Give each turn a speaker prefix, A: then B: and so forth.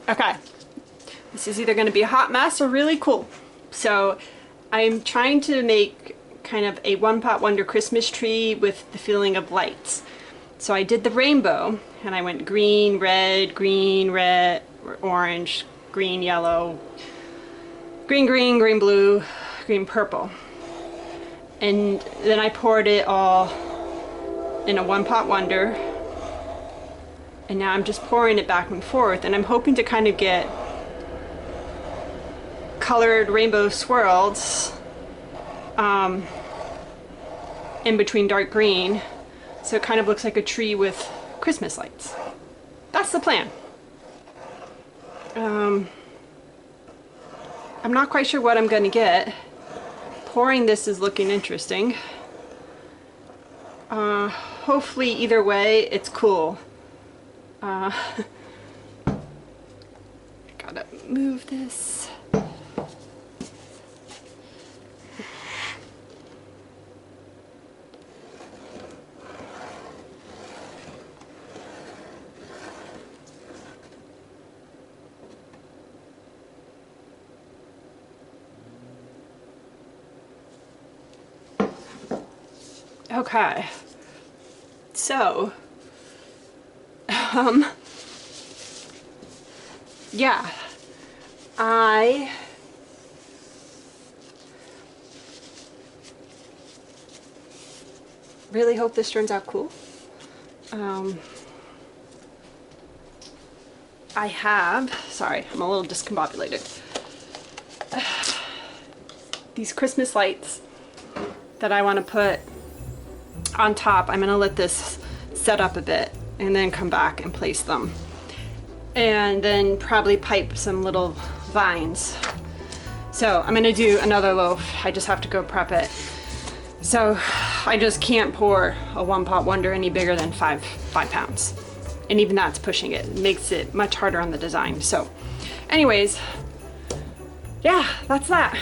A: Okay, this is either going to be a hot mess or really cool. So I'm trying to make kind of a one pot wonder Christmas tree with the feeling of lights. So I did the rainbow and I went green, red, orange, green, yellow, green, green blue, green purple. And then I poured it all in a one pot wonder. And now I'm just pouring it back and forth, and I'm hoping to kind of get colored rainbow swirls in between dark green, so it kind of looks like a tree with Christmas lights. That's the plan. I'm not quite sure what I'm going to get. Pouring this is looking interesting. Hopefully either way it's cool. Gotta move this. Okay, so yeah, I really hope this turns out cool. I have, sorry, I'm a little discombobulated. These Christmas lights that I want to put on top. I'm going to let this set up a bit and then come back and place them. And then probably pipe some little vines. So I'm going to do another loaf. I just have to go prep it. So I just can't pour a one pot wonder any bigger than five pounds. And even that's pushing it. It makes it much harder on the design. So anyways, yeah, that's that.